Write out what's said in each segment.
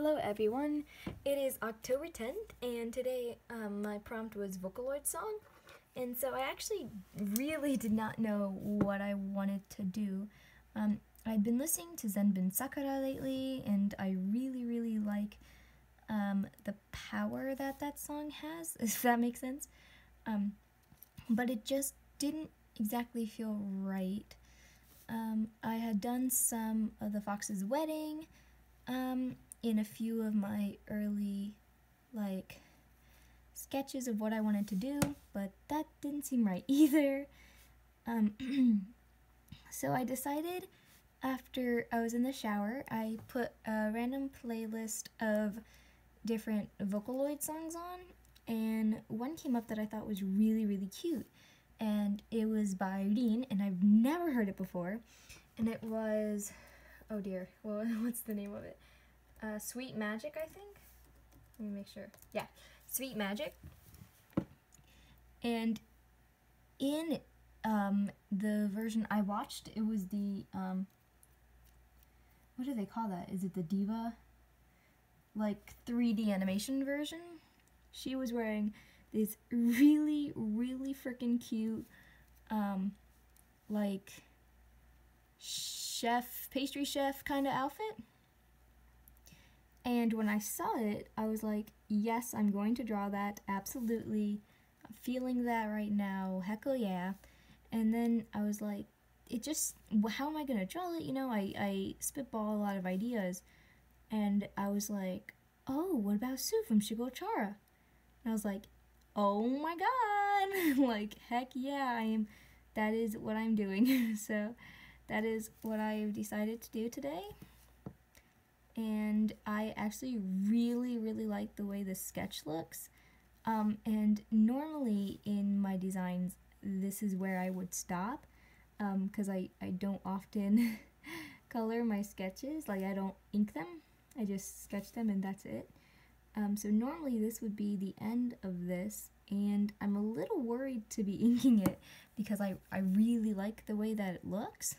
Hello everyone, it is October 10th and today my prompt was Vocaloid song, and so I actually really did not know what I wanted to do. I've been listening to Zenbin Sakura lately and I really like the power that song has, if that makes sense, but it just didn't exactly feel right. I had done some of the Fox's Wedding in a few of my early sketches of what I wanted to do, but that didn't seem right either. So I decided, after I was in the shower, I put a random playlist of different Vocaloid songs on, and one came up that I thought was really cute, and it was by Rin, and I've never heard it before, and it was, oh dear, well, what's the name of it? Sweet Magic, I think? Let me make sure. Yeah, Sweet Magic. And in the version I watched, it was the, what do they call that? Is it the Diva? 3D animation version? She was wearing this really freaking cute, pastry chef kind of outfit. And when I saw it, I was like, yes, I'm going to draw that, absolutely. I'm feeling that right now, heckle yeah. And then I was like, how am I going to draw it? You know, I spitball a lot of ideas. And I was like, oh, what about Sue from Shugo Chara? And I was like, oh my god, heck yeah, that is what I'm doing. So that is what I've decided to do today. And I actually really like the way this sketch looks. And normally in my designs, this is where I would stop, because I don't often color my sketches. I don't ink them, I just sketch them and that's it. So normally this would be the end of this, and I'm a little worried to be inking it because I really like the way that it looks.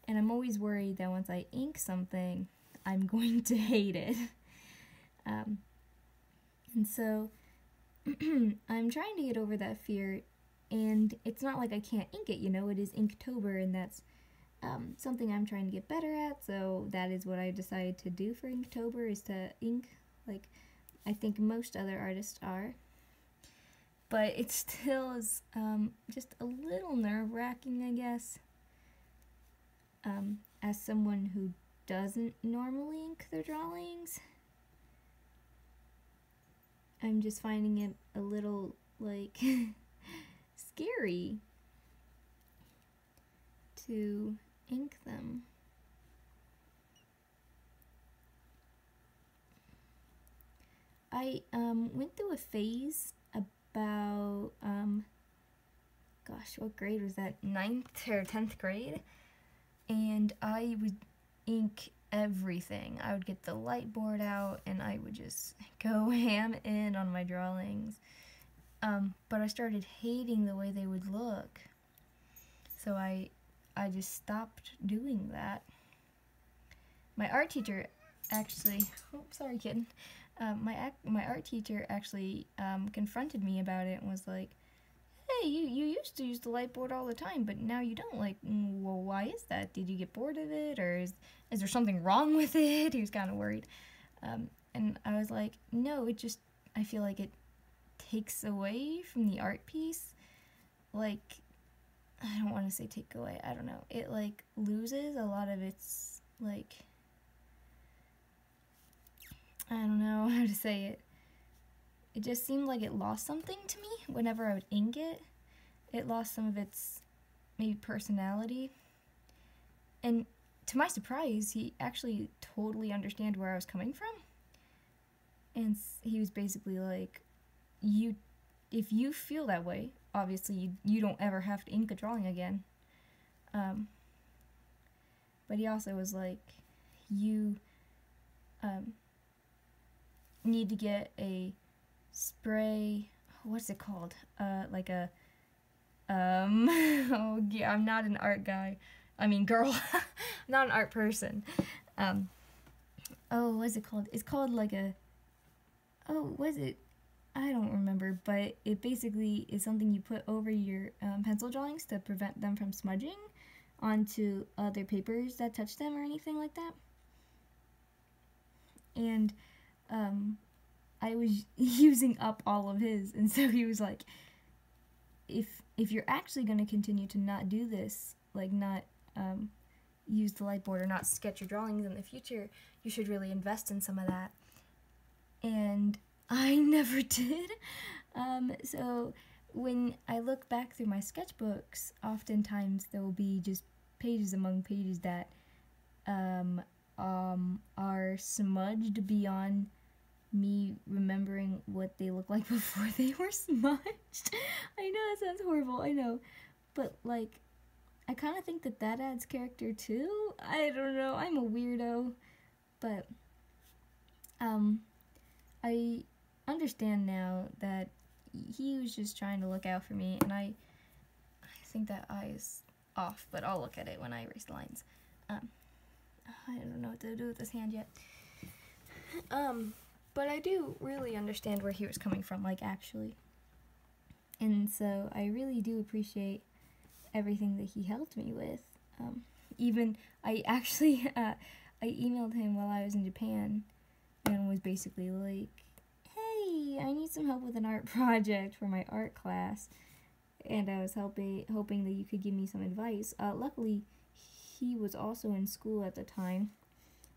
And I'm always worried that once I ink something, I'm going to hate it. And so I'm trying to get over that fear, and it's not like I can't ink it, you know, it is Inktober, and that's something I'm trying to get better at, so that is what I decided to do for Inktober, is to ink like I think most other artists are. But it still is just a little nerve-wracking, I guess, as someone who doesn't normally ink their drawings. I'm just finding it a little, scary to ink them. I went through a phase about, gosh, what grade was that? 9th or 10th grade? And I would ink everything. I would get the light board out and I would just go ham in on my drawings. But I started hating the way they would look. So I just stopped doing that. My art teacher actually, oh, sorry kid. My art teacher actually confronted me about it and was like, hey, you used to use the light board all the time, but now you don't. Well, why is that? Did you get bored of it, or is there something wrong with it? He was kind of worried. And I was like, no, I feel like it takes away from the art piece. I don't want to say take away, I don't know. It, loses a lot of its, I don't know how to say it. It just seemed like it lost something to me whenever I would ink it. It lost some of its, maybe, personality. And to my surprise, he actually totally understood where I was coming from. And he was basically like, if you feel that way, obviously you don't ever have to ink a drawing again. But he also was like, you need to get a spray, what's it called? Oh yeah, I'm not an art guy. I mean, girl, not an art person. oh, what's it called? It's called like a, oh, what is it? I don't remember, but it basically is something you put over your pencil drawings to prevent them from smudging onto other papers that touch them or anything like that. And I was using up all of his, and so he was like, if you're actually going to continue to not do this, like not use the light board or not sketch your drawings in the future, you should really invest in some of that. And I never did. So when I look back through my sketchbooks, oftentimes there will be just pages among pages that are smudged beyond me remembering what they looked like before they were smudged. I know that sounds horrible, I know. But, like, I kind of think that that adds character too. I don't know, I'm a weirdo. But, I understand now that he was just trying to look out for me, and I think that eye is off, but I'll look at it when I erase the lines. I don't know what to do with this hand yet. But I do really understand where he was coming from, like, actually. And so I really do appreciate everything that he helped me with. Even, I actually, I emailed him while I was in Japan, and was basically like, hey, I need some help with an art project for my art class, and I was hoping that you could give me some advice. Luckily, he was also in school at the time,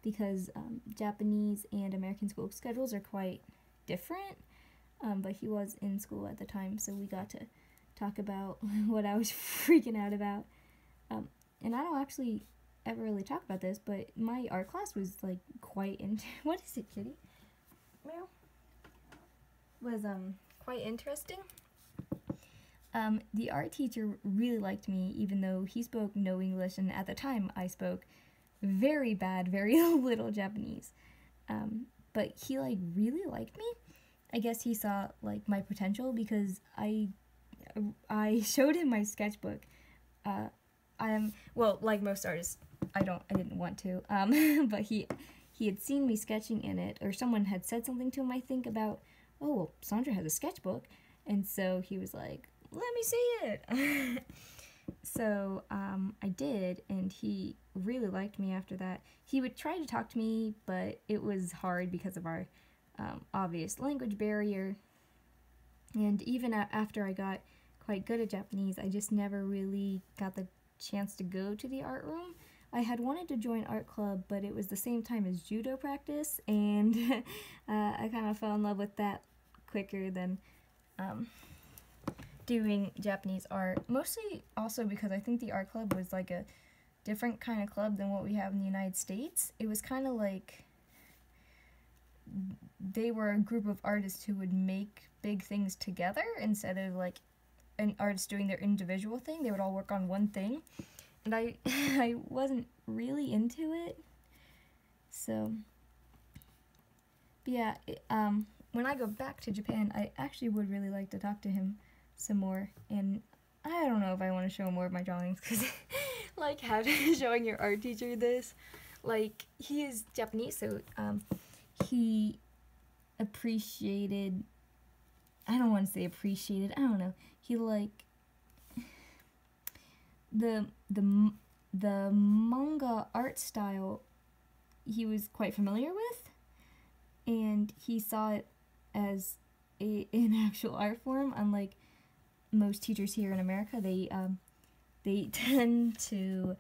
because Japanese and American school schedules are quite different, but he was in school at the time, so we got to talk about what I was freaking out about. And I don't actually ever really talk about this, but my art class was like quite what is it, kitty? Meow. Was quite interesting. The art teacher really liked me, even though he spoke no English, and at the time I spoke very bad, very little Japanese. But he like really liked me. I guess he saw like my potential, because I showed him my sketchbook. Well, like most artists, I didn't want to. But he had seen me sketching in it, or someone had said something to him, I think, about, oh, well, Sandra has a sketchbook, and so he was like, let me see it. So I did, and he really liked me after that. He would try to talk to me, but it was hard because of our obvious language barrier. And even after I got quite good at Japanese, I just never really got the chance to go to the art room. I had wanted to join art club, but it was the same time as judo practice, and I kind of fell in love with that quicker than doing Japanese art. Mostly also because I think the art club was like a different kind of club than what we have in the United States. It was kind of like they were a group of artists who would make big things together instead of like an artist doing their individual thing. They would all work on one thing, and I wasn't really into it. So, but yeah, when I go back to Japan, I actually would really like to talk to him some more, and I don't know if I want to show more of my drawings, because like showing your art teacher this, like, he is Japanese, so he appreciated, I don't want to say appreciated, I don't know, he like the manga art style he was quite familiar with, and he saw it as an actual art form, unlike most teachers here in America. They tend to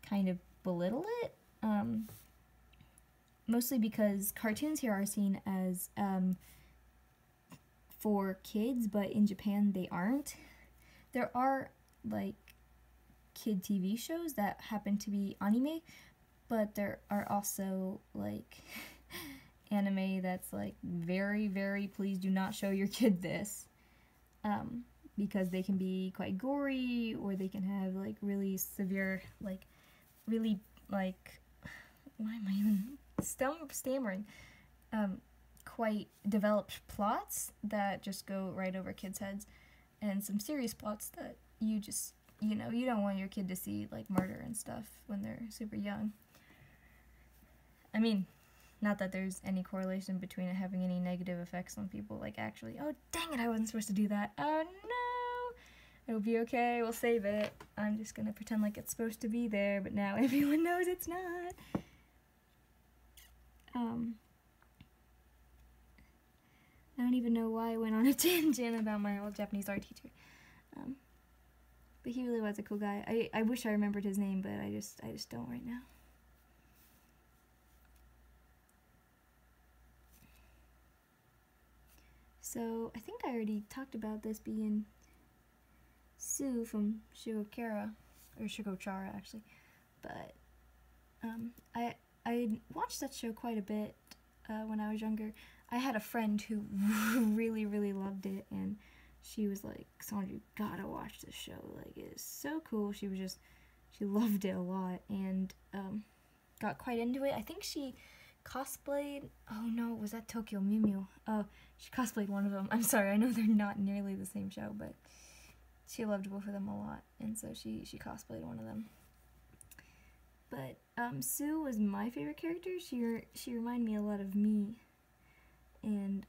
kind of belittle it, mostly because cartoons here are seen as for kids, but in Japan they aren't. There are like kid TV shows that happen to be anime, but there are also like anime that's like very, very, please do not show your kid this, because they can be quite gory, or they can have like really severe, like really like, why am I even stammering, quite developed plots that just go right over kids' heads, and some serious plots that you just, you know, you don't want your kid to see, like murder and stuff when they're super young. I mean, Not that there's any correlation between it having any negative effects on people, like actually, oh dang it, I wasn't supposed to do that. Oh no! It'll be okay, we'll save it. I'm just gonna pretend like it's supposed to be there, but now everyone knows it's not. I don't even know why I went on a tangent about my old Japanese art teacher. But he really was a cool guy. I wish I remembered his name, but I just don't right now. So I think I already talked about this being Sue from Shugo Chara, or Shugo Chara actually. But I watched that show quite a bit when I was younger. I had a friend who really, really loved it, and she was like, Sandra, you gotta watch this show. Like, it's so cool. She loved it a lot, and got quite into it. I think she cosplayed, oh no, was that Tokyo Mew Mew? Oh, she cosplayed one of them. I'm sorry, I know they're not nearly the same show, but she loved both of them a lot, and so she cosplayed one of them. But Sue was my favorite character. She reminded me a lot of me, and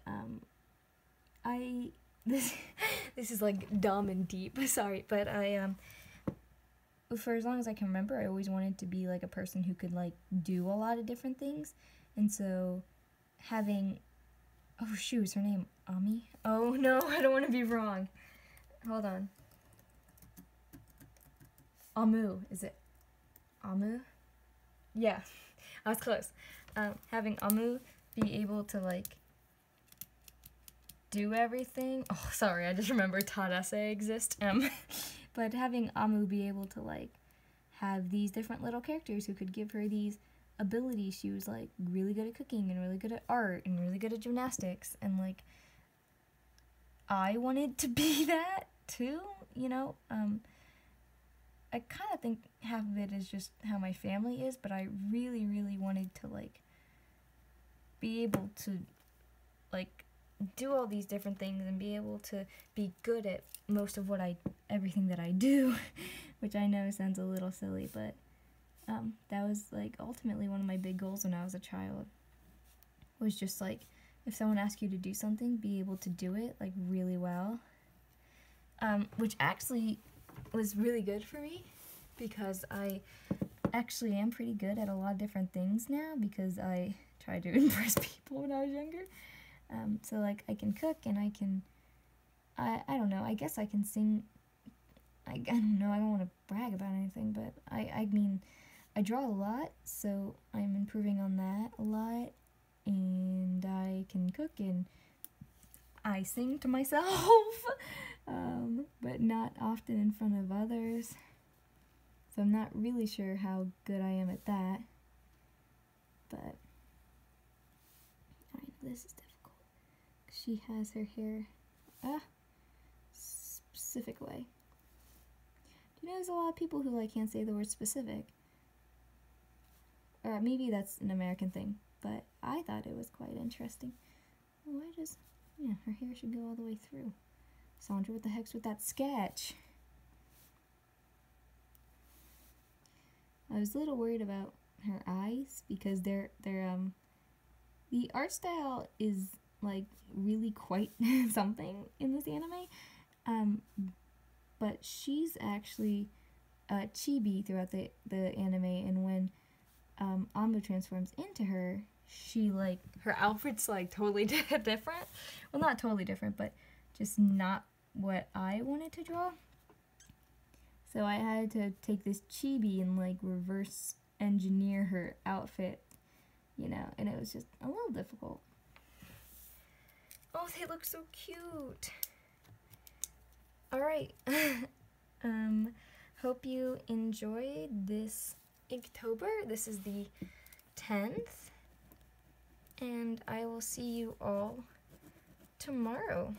this is like dumb and deep. Sorry, but for as long as I can remember, I always wanted to be like a person who could like do a lot of different things, and so having, oh shoot, is her name Ami? Oh no, I don't want to be wrong. Hold on. Amu, is it Amu? Yeah, I was close. Having Amu be able to like do everything. Oh, sorry, I just remembered Tadase exists. But having Amu be able to like have these different little characters who could give her these abilities. She was like really good at cooking and really good at art and really good at gymnastics, and like I wanted to be that too, you know. I kind of think half of it is just how my family is, but I really, really wanted to like be able to like do all these different things and be able to be good at most of everything that I do, which I know sounds a little silly, but that was like ultimately one of my big goals when I was a child, was just like if someone asked you to do something, be able to do it like really well, which actually was really good for me because I actually am pretty good at a lot of different things now because I tried to impress people when I was younger. So like I can cook and I don't know, I guess I can sing. I don't know, I don't want to brag about anything, but I mean, I draw a lot, so I'm improving on that a lot, and I can cook and I sing to myself, but not often in front of others, so I'm not really sure how good I am at that, but I know this is difficult. She has her hair a specific way. Do you know there's a lot of people who like can't say the word specific? Or maybe that's an American thing, but I thought it was quite interesting. Why does, yeah, her hair should go all the way through. Sandra, what the heck's with that sketch? I was a little worried about her eyes because the art style is like really quite something in this anime, but she's actually chibi throughout the anime, and when Amu transforms into her, she like, her outfit's like totally different. Well, not totally different, but just not what I wanted to draw. So I had to take this chibi and like reverse engineer her outfit, you know, and it was just a little difficult. Oh, they look so cute. Alright. Hope you enjoyed this Inktober. This is the 10th. And I will see you all tomorrow.